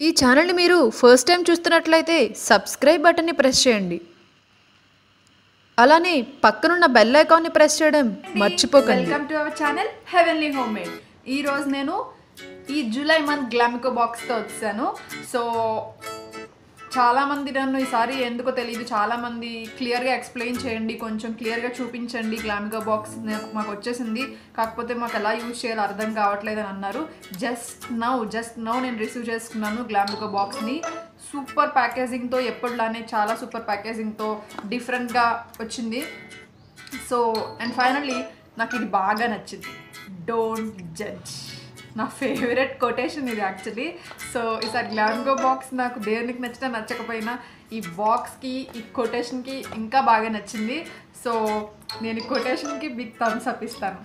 ఈ ఛానల్ని మీరు ఫస్ట్ టైం చూస్తున్నట్లయితే సబ్స్క్రైబ్ బటన్ని ప్రెస్ చేయండి. అలానే పక్కనున్న బెల్ ఐకాన్ని ప్రెస్ చేయడం మర్చిపోకండి. Welcome to our channel heavenly home made. ఈరోజు నేను ఈ జూలై మంత్ గ్లామికో బాక్స్తో వచ్చాను. సో చాలామంది నన్ను ఈసారి ఎందుకో తెలియదు, చాలామంది క్లియర్గా ఎక్స్ప్లెయిన్ చేయండి, కొంచెం క్లియర్గా చూపించండి, గ్లామికో బాక్స్ మాకు వచ్చేసింది, కాకపోతే మాకు ఎలా యూజ్ చేయాలో అర్థం కావట్లేదు అని అన్నారు. జస్ట్ నౌ నేను రిసీవ్ చేసుకున్నాను గ్లామికో బాక్స్ని. సూపర్ ప్యాకేజింగ్తో, ఎప్పటిలానే చాలా సూపర్ ప్యాకేజింగ్తో డిఫరెంట్గా వచ్చింది. సో అండ్ ఫైనల్లీ నాకు ఇది బాగా నచ్చింది. డోంట్ జడ్జ్, నా ఫేవరెట్ కొటేషన్ ఇది యాక్చువల్లీ. సో ఈసారి గ్లామికో బాక్స్ నాకు దేవునికి నచ్చినా నచ్చకపోయినా ఈ బాక్స్కి, ఈ కొటేషన్కి ఇంకా బాగా నచ్చింది. సో నేను ఈ కొటేషన్కి బిగ్ థమ్స్ అప్ ఇస్తాను.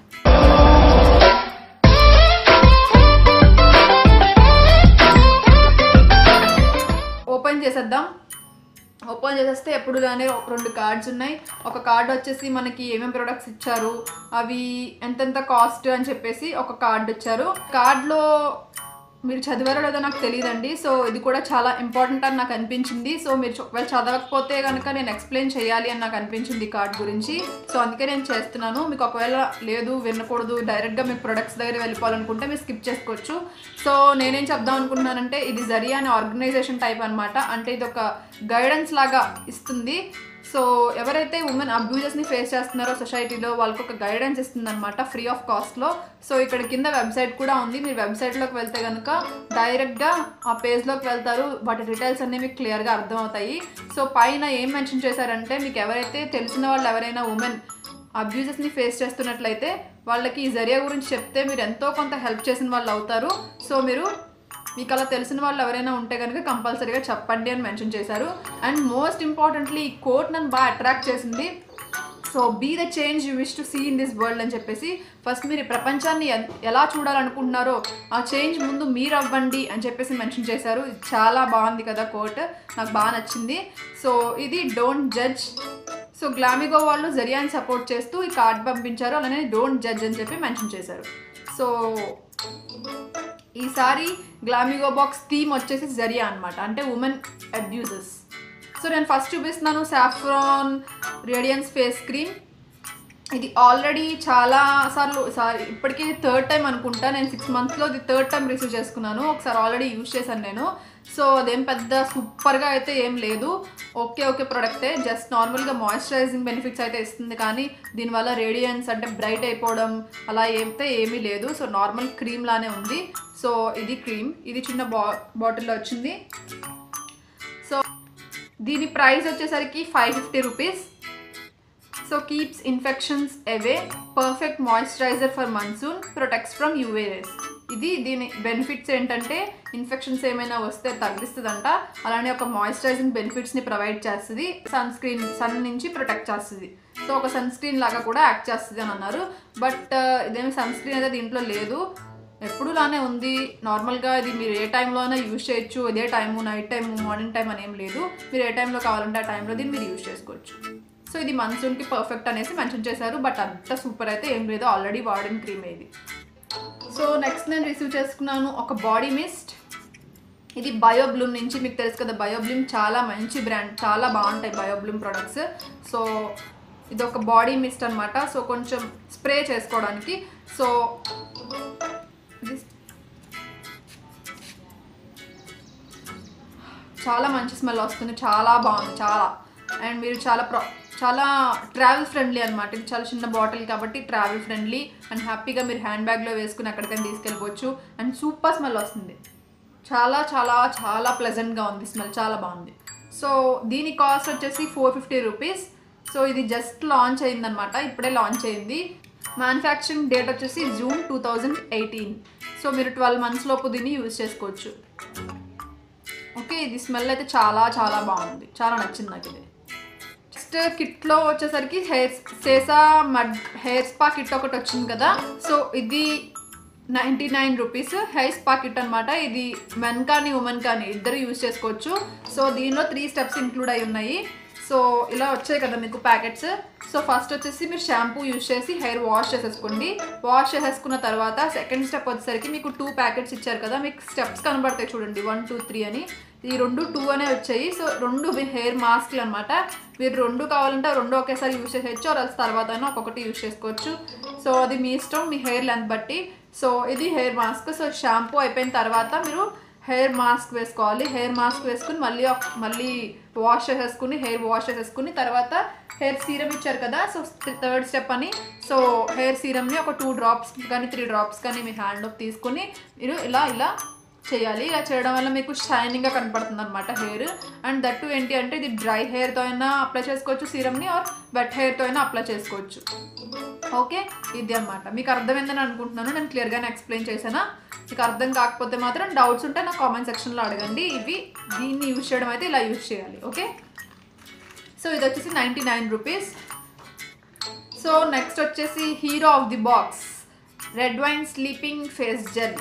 ఓపెన్ చేసేస్తే ఎప్పుడుగానే 2 కార్డ్స్ ఉన్నాయి. ఒక కార్డ్ వచ్చేసి మనకి ఏమేమి ప్రొడక్ట్స్ ఇచ్చారు, అవి ఎంతెంత కాస్ట్ అని చెప్పేసి ఒక కార్డ్ ఇచ్చారు. కార్డ్లో మీరు చదివారో లేదో నాకు తెలియదండి. సో ఇది కూడా చాలా ఇంపార్టెంట్ అని నాకు అనిపించింది. సో మీరు ఒకవేళ చదవకపోతే కనుక నేను ఎక్స్ప్లెయిన్ చేయాలి అని నాకు అనిపించింది కార్డ్ గురించి. సో అందుకే నేను చేస్తున్నాను. మీకు ఒకవేళ లేదు, వినకూడదు, డైరెక్ట్గా మీకు ప్రొడక్ట్స్ దగ్గర వెళ్ళిపోవాలనుకుంటే మీరు స్కిప్ చేసుకోవచ్చు. సో నేనేం చెప్దాం అనుకుంటున్నానంటే, ఇది జరియా అనే ఆర్గనైజేషన్ టైప్ అనమాట. అంటే ఇది ఒక గైడెన్స్ లాగా ఇస్తుంది. సో ఎవరైతే ఉమెన్ అబ్యూజెస్ని ఫేస్ చేస్తున్నారో సొసైటీలో, వాళ్ళకి ఒక గైడెన్స్ ఇస్తుంది అనమాట, ఫ్రీ ఆఫ్ కాస్ట్లో. సో ఇక్కడ కింద వెబ్సైట్ కూడా ఉంది. మీరు వెబ్సైట్లోకి వెళ్తే కనుక డైరెక్ట్గా ఆ పేజ్లోకి వెళ్తారు. వాటి డీటెయిల్స్ అన్నీ మీకు క్లియర్గా అర్థమవుతాయి. సో పైన ఏం మెన్షన్ చేశారంటే, మీకు ఎవరైతే తెలిసిన వాళ్ళు ఎవరైనా ఉమెన్ అబ్యూజెస్ని ఫేస్ చేస్తున్నట్లయితే వాళ్ళకి ఈ జరియా గురించి చెప్తే మీరు ఎంతో కొంత హెల్ప్ చేసిన వాళ్ళు అవుతారు. సో మీకు అలా తెలిసిన వాళ్ళు ఎవరైనా ఉంటే కనుక కంపల్సరీగా చెప్పండి అని మెన్షన్ చేశారు. అండ్ మోస్ట్ ఇంపార్టెంట్లీ ఈ కోట్ నన్ను బాగా అట్రాక్ట్ చేసింది. So be the change you wish to see in this world అని చెప్పేసి, ఫస్ట్ మీరు ఈ ప్రపంచాన్ని ఎలా చూడాలనుకుంటున్నారో ఆ చేంజ్ ముందు మీరు అవ్వండి అని చెప్పేసి మెన్షన్ చేశారు. ఇది చాలా బాగుంది కదా కోట్, నాకు బాగా నచ్చింది. సో ఇది డోంట్ జడ్జ్. సో గ్లామికో వాళ్ళు జరియాని సపోర్ట్ చేస్తూ ఈ కార్డ్ పంపించారు, అలానే డోంట్ జడ్జ్ అని చెప్పి మెన్షన్ చేశారు. సో ఈసారి గ్లామికో బాక్స్ థీమ్ వచ్చేసి జరియా అనమాట, అంటే ఉమెన్ అబ్యూజెస్. సో నేను ఫస్ట్ చూపిస్తున్నాను సాఫ్రాన్ రేడియన్స్ ఫేస్ క్రీమ్. ఇది ఆల్రెడీ చాలా సార్లు, ఇప్పటికీ 3rd టైం అనుకుంటా, నేను 6 monthsలో ఇది 3rd టైం రిసీవ్ చేసుకున్నాను. ఒకసారి ఆల్రెడీ యూజ్ చేశాను నేను. సో అదేం పెద్ద సూపర్గా అయితే ఏం లేదు, ఓకే ప్రోడక్టే. జస్ట్ నార్మల్గా మాయిశ్చరైజింగ్ బెనిఫిట్స్ అయితే ఇస్తుంది, కానీ దీనివల్ల రేడియన్స్ అంటే బ్రైట్ అయిపోవడం అలా అయితే ఏమీ లేదు. సో నార్మల్ క్రీమ్ లానే ఉంది. సో ఇది క్రీమ్, ఇది చిన్న బాటిల్లో వచ్చింది. సో దీని ప్రైస్ వచ్చేసరికి 550 rupees. So keeps infections away, perfect moisturiser for monsoon, protects from UV rays. దీని బెనిఫిట్స్ ఏంటంటే, ఇన్ఫెక్షన్స్ ఏమైనా వస్తే తగ్గిస్తుందంట, అలానే ఒక మాయిశ్చరైజింగ్ బెనిఫిట్స్ని ప్రొవైడ్ చేస్తుంది, సన్ నుంచి ప్రొటెక్ట్ చేస్తుంది. సో ఒక సన్ స్క్రీన్ లాగా కూడా యాక్ట్ చేస్తుంది అని అన్నారు. బట్ ఇదేమి సన్ స్క్రీన్ అయితే దీంట్లో లేదు, ఎప్పుడులానే ఉంది. నార్మల్గా ఇది మీరు ఏ టైంలో అయినా యూజ్ చేయొచ్చు. ఇదే time, night time, morning time అని ఏం లేదు. మీరు ఏ టైంలో కావాలంటే ఆ టైంలో దీన్ని మీరు యూజ్ చేసుకోవచ్చు. సో ఇది మన్సూన్కి పర్ఫెక్ట్ అనేసి మెన్షన్ చేశారు, బట్ అంత సూపర్ అయితే ఏం లేదు, ఆల్రెడీ వాడిన క్రీమ్ ఇది. సో నెక్స్ట్ నేను రిసీవ్ చేసుకున్నాను ఒక బాడీ మిస్ట్. ఇది బయోబ్లూమ్ నుంచి, మీకు తెలుసు కదా బయోబ్లూమ్ చాలా మంచి బ్రాండ్, చాలా బాగుంటాయి బయోబ్లూమ్ ప్రొడక్ట్స్. సో ఇది ఒక బాడీ మిస్ట్ అనమాట. సో కొంచెం స్ప్రే చేసుకోవడానికి. సో చాలా మంచి స్మెల్ వస్తుంది, చాలా బాగుంది, చాలా. అండ్ మీరు చాలా ట్రావెల్ ఫ్రెండ్లీ అనమాట. ఇది చాలా చిన్న బాటిల్ కాబట్టి ట్రావెల్ ఫ్రెండ్లీ అండ్ హ్యాపీగా మీరు హ్యాండ్ బ్యాగ్లో వేసుకుని ఎక్కడికైనా తీసుకెళ్ళిపోవచ్చు. అండ్ సూపర్ స్మెల్ వస్తుంది, చాలా చాలా చాలా ప్లెజెంట్గా ఉంది స్మెల్, చాలా బాగుంది. సో దీని కాస్ట్ వచ్చేసి 450 రూపీస్. సో ఇది జస్ట్ లాంచ్ అయిందనమాట, ఇప్పుడే లాంచ్ అయింది. మ్యానుఫ్యాక్చరింగ్ డేట్ వచ్చేసి జూన్ 2018. సో మీరు 12 months లోపు దీన్ని యూజ్ చేసుకోవచ్చు. ఓకే, ఇది స్మెల్ అయితే చాలా చాలా బాగుంది, చాలా నచ్చింది నాకు ఇది. నెక్స్ట్ కిట్లో వచ్చేసరికి సేసా మడ్ హెయిర్ స్పా కిట్ ఒకటి వచ్చింది కదా. సో ఇది 99 రూపీస్ హెయిర్ స్పా కిట్ అనమాట. ఇది మెన్ కానీ ఉమెన్ కానీ ఇద్దరు యూజ్ చేసుకోవచ్చు. సో దీనిలో 3 steps ఇంక్లూడ్ అయి ఉన్నాయి. సో ఇలా వచ్చాయి కదా మీకు ప్యాకెట్స్. సో ఫస్ట్ వచ్చేసి మీరు షాంపూ యూజ్ చేసి హెయిర్ వాష్ చేసేసుకోండి. వాష్ చేసేసుకున్న తర్వాత సెకండ్ స్టెప్ వచ్చేసరికి మీకు 2 ప్యాకెట్స్ ఇచ్చారు కదా, మీకు స్టెప్స్ కనబడతాయి చూడండి 1 2 3 అని. ఈ 2 అనే వచ్చాయి. సో 2 హెయిర్ మాస్క్లు అనమాట. మీరు 2 కావాలంటే 2 ఒకేసారి యూజ్ చేసేయచ్చు, అలా తర్వాత ఒక్కొక్కటి యూజ్ చేసుకోవచ్చు. సో అది మీ ఇష్టం, మీ హెయిర్ లెంత్ బట్టి. సో ఇది హెయిర్ మాస్క్. సో షాంపూ అయిపోయిన తర్వాత మీరు హెయిర్ మాస్క్ వేసుకోవాలి. హెయిర్ మాస్క్ వేసుకుని మళ్ళీ వాష్ చేసేసుకుని హెయిర్ వాష్ చేసేసుకుని తర్వాత హెయిర్ సీరం ఇచ్చారు కదా, సో థర్డ్ స్టెప్ అని. సో హెయిర్ సీరమ్ని ఒక 2 డ్రాప్స్ కానీ 3 డ్రాప్స్ కానీ మీ హ్యాండ్లోకి తీసుకుని మీరు ఇలా చేయాలి. ఇలా చేయడం వల్ల మీకు షైనింగ్గా కనపడుతుంది అనమాట హెయిర్. అండ్ దట్టు ఏంటి అంటే ఇది డ్రై హెయిర్తో అయినా అప్లై చేసుకోవచ్చు సీరమ్ని, ఆర్ వెట్ హెయిర్తో అయినా అప్లై చేసుకోవచ్చు. ఓకే, ఇది అనమాట. మీకు అర్థమైందని అనుకుంటున్నాను, నేను క్లియర్గానే ఎక్స్ప్లెయిన్ చేశానా? మీకు అర్థం కాకపోతే మాత్రం డౌట్స్ ఉంటే నా కామెంట్ సెక్షన్లో అడగండి. దీన్ని యూజ్ చేయడం అయితే ఇలా యూజ్ చేయాలి. ఓకే, సో ఇది వచ్చేసి 99 రూపీస్. సో నెక్స్ట్ వచ్చేసి hero of the box red wine sleeping face gel.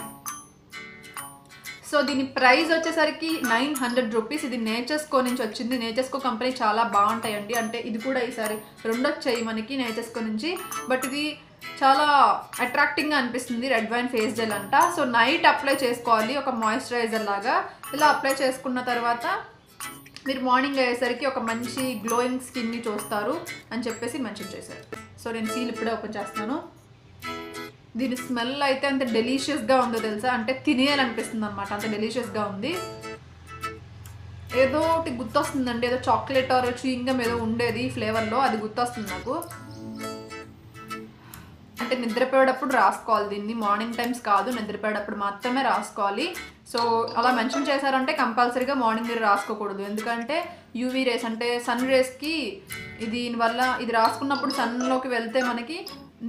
So దీని ప్రైస్ వచ్చేసరికి 900 రూపీస్. ఇది నేచర్స్కో నుంచి వచ్చింది. నేచర్స్కో కంపెనీ చాలా బాగుంటాయండి. అంటే ఇది కూడా ఈసారి 2 వచ్చాయి మనకి నేచర్స్కో నుంచి. బట్ ఇది చాలా అట్రాక్టింగ్గా అనిపిస్తుంది. రెడ్ వైన్ ఫేస్ జెల్ అంట. సో నైట్ అప్లై చేసుకోవాలి ఒక మాయిశ్చరైజర్ లాగా. ఇలా అప్లై చేసుకున్న తర్వాత మీరు మార్నింగ్ అయ్యేసరికి ఒక మంచి గ్లోయింగ్ స్కిన్ని చూస్తారు అని చెప్పేసి మెన్షన్ చేశారు. సో నేను సీల్ ఇప్పుడే ఓపెన్ చేస్తున్నాను. దీని స్మెల్ అయితే అంత డెలీషియస్గా ఉందో తెలుసా, అంటే తినేయాలనిపిస్తుంది అనమాట, అంత డెలీషియస్గా ఉంది. ఏదో ఒకటి గుర్తొస్తుందండి, ఏదో చాక్లెట్ ఆర్ చూయింగం ఏదో ఉండేది ఫ్లేవర్లో, అది గుర్తొస్తుంది నాకు. అంటే నిద్రపోయేటప్పుడు రాసుకోవాలి దీన్ని, మార్నింగ్ టైమ్స్ కాదు, నిద్రపోయేటప్పుడు మాత్రమే రాసుకోవాలి. సో అలా మెన్షన్ చేశారంటే కంపల్సరీగా మార్నింగ్ మీరు రాసుకోకూడదు. ఎందుకంటే యూవీ రేస్ అంటే సన్ రేస్కి దీనివల్ల ఇది రాసుకున్నప్పుడు సన్లోకి వెళ్తే మనకి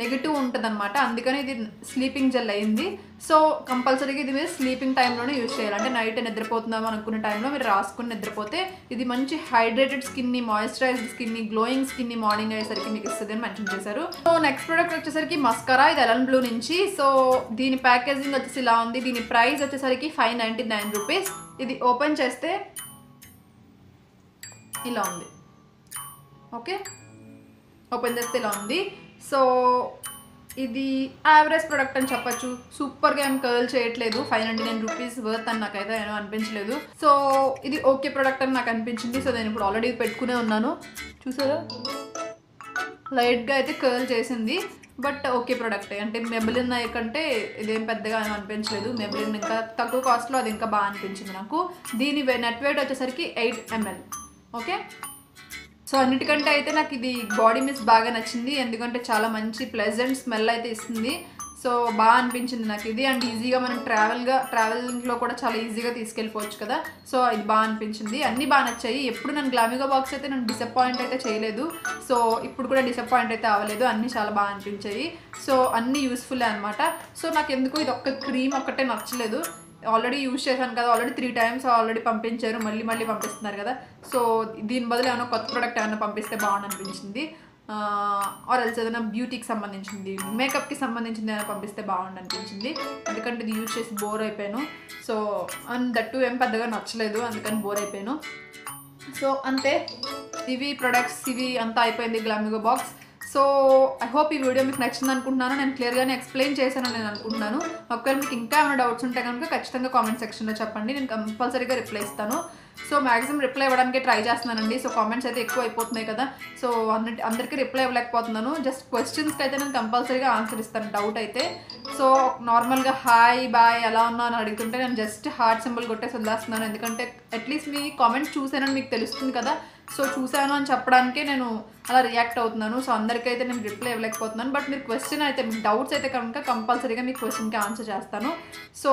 నెగిటివ్ ఉంటుంది అనమాట. అందుకని ఇది స్లీపింగ్ జెల్ అయింది. సో కంపల్సరీగా ఇది మీరు స్లీపింగ్ టైంలోనే యూజ్ చేయాలి. అంటే నైట్ నిద్రపోతున్నాము అనుకునే టైంలో మీరు రాసుకుని నిద్రపోతే ఇది మంచి హైడ్రేటెడ్ స్కిన్ని, మాయిశ్చరైజ్డ్ స్కిన్ని, గ్లోయింగ్ స్కిన్ని మార్నింగ్ అయ్యేసరికి మీకు ఇస్తుంది అని మెన్షన్ చేశారు. సో నెక్స్ట్ ప్రోడక్ట్ వచ్చేసరికి మస్కరా. ఇది ఎలన్ బ్లూ నుంచి. సో దీని ప్యాకేజింగ్ వచ్చేసి ఇలా ఉంది. దీని ప్రైస్ వచ్చేసరికి 599 రూపీస్. ఇది ఓపెన్ చేస్తే ఇలా ఉంది. ఓకే, ఓపెన్ చేస్తే ఇలా ఉంది. సో ఇది యావరేజ్ ప్రోడక్ట్ అని చెప్పచ్చు. సూపర్గా ఏం కర్ల్ చేయట్లేదు. 599 రూపీస్ వర్త్ అని నాకైతే ఏమో అనిపించలేదు. సో ఇది ఓకే ప్రోడక్ట్ అని నాకు అనిపించింది. సో నేను ఇప్పుడు ఆల్రెడీ పెట్టుకునే ఉన్నాను, చూసారా లైట్గా అయితే కర్ల్ చేసింది. బట్ ఓకే ప్రోడక్టే. అంటే మెబిలిన్ కంటే ఇదేం పెద్దగా ఏమో అనిపించలేదు. మెబిలిన్ ఇంకా తక్కువ కాస్ట్లో అది ఇంకా బాగా అనిపించింది నాకు. దీని నెట్ వెయిట్ వచ్చేసరికి 8 ml. ఓకే, సో అన్నిటికంటే అయితే నాకు ఇది బాడీ మిస్ట్ బాగా నచ్చింది. ఎందుకంటే చాలా మంచి ప్లెజెంట్ స్మెల్ అయితే ఇస్తుంది. సో బాగా అనిపించింది నాకు ఇది. అండ్ ఈజీగా మనం ట్రావెలింగ్లో కూడా చాలా ఈజీగా తీసుకెళ్ళిపోవచ్చు కదా. సో ఇది బాగా అనిపించింది. అన్నీ బాగా నచ్చాయి. ఎప్పుడు నేను గ్లామిగో బాక్స్ అయితే నేను డిసప్పాయింట్ అయితే చేయలేదు. సో ఇప్పుడు కూడా డిసప్పాయింట్ అయితే అవ్వలేదు. అన్నీ చాలా బాగా అనిపించాయి. సో అన్నీ యూస్ఫుల్ అనమాట. సో నాకు ఎందుకు ఇది ఒక్క క్రీమ్ ఒక్కటే నచ్చలేదు. ఆల్రెడీ యూజ్ చేశాను కదా, ఆల్రెడీ 3 times ఆల్రెడీ పంపించారు, మళ్ళీ పంపిస్తున్నారు కదా. సో దీని బదులు ఏమైనా కొత్త ప్రోడక్ట్ ఏమైనా పంపిస్తే బాగుంది అనిపించింది. ఆర్ ఎల్స్ ఏదైనా బ్యూటీకి సంబంధించింది, మేకప్కి సంబంధించింది ఏమైనా పంపిస్తే బాగుంది అనిపించింది. ఎందుకంటే ఇది యూజ్ చేసి బోర్ అయిపోయాను. సో అండ్ దట్టు ఏం పెద్దగా నచ్చలేదు, అందుకని బోర్ అయిపోయాను. సో అంతే, ఇవి ప్రొడక్ట్స్, ఇవి అంతా అయిపోయింది Glamigo box. So I hope ఈ వీడియో మీకు నచ్చింది అనుకుంటున్నాను. నేను క్లియర్గానే ఎక్స్ప్లెయిన్ చేశానని నేను అనుకుంటున్నాను. ఒకవేళ మీకు ఇంకా ఏమైనా డౌట్స్ ఉంటే కనుక ఖచ్చితంగా కామెంట్ సెక్షన్లో చెప్పండి, నేను కంపల్సరీగా రిప్లై ఇస్తాను. సో మ్యాక్సిమం రిప్లై ఇవ్వడానికి ట్రై చేస్తున్నానండి. సో కామెంట్స్ అయితే ఎక్కువ అయిపోతున్నాయి కదా, సో అందరికీ రిప్లై ఇవ్వలేకపోతున్నాను. జస్ట్ క్వశ్చన్స్కి అయితే నేను కంపల్సరీగా ఆన్సర్ ఇస్తాను డౌట్ అయితే. సో నార్మల్గా హాయ్ బాయ్ ఎలా ఉన్నా అని అడుగుతుంటే నేను జస్ట్ హార్ట్ సింబల్ కొట్టేసి వదిలేస్తున్నాను. ఎందుకంటే అట్లీస్ట్ మీ కామెంట్ చూసానని మీకు తెలుస్తుంది కదా. సో చూసాను అని చెప్పడానికే నేను అలా రియాక్ట్ అవుతున్నాను. సో అందరికైతే నేను రిప్లై ఇవ్వలేకపోతున్నాను. బట్ మీరు క్వశ్చన్ అయితే, మీకు డౌట్స్ అయితే కనుక కంపల్సరీగా మీ క్వశ్చన్కి ఆన్సర్ చేస్తాను. సో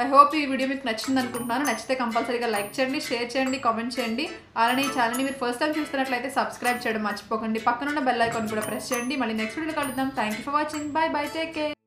ఐ హోప్ ఈ వీడియో మీకు నచ్చింది అనుకుంటున్నాను. నచ్చితే కంపల్సరీగా లైక్ చేయండి, షేర్ చేయండి, కామెంట్ చేయండి. అలానే ఈ ఛానల్ని మీరు ఫస్ట్ టైం చూస్తున్నట్లయితే సబ్స్క్రైబ్ చేయడం మర్చిపోకండి. పక్కనున్న బెల్ ఐకాన్ కూడా ప్రెస్ చేయండి. మళ్ళీ నెక్స్ట్ వీడియో కలుద్దాం. Thank you for watching. By by, take care.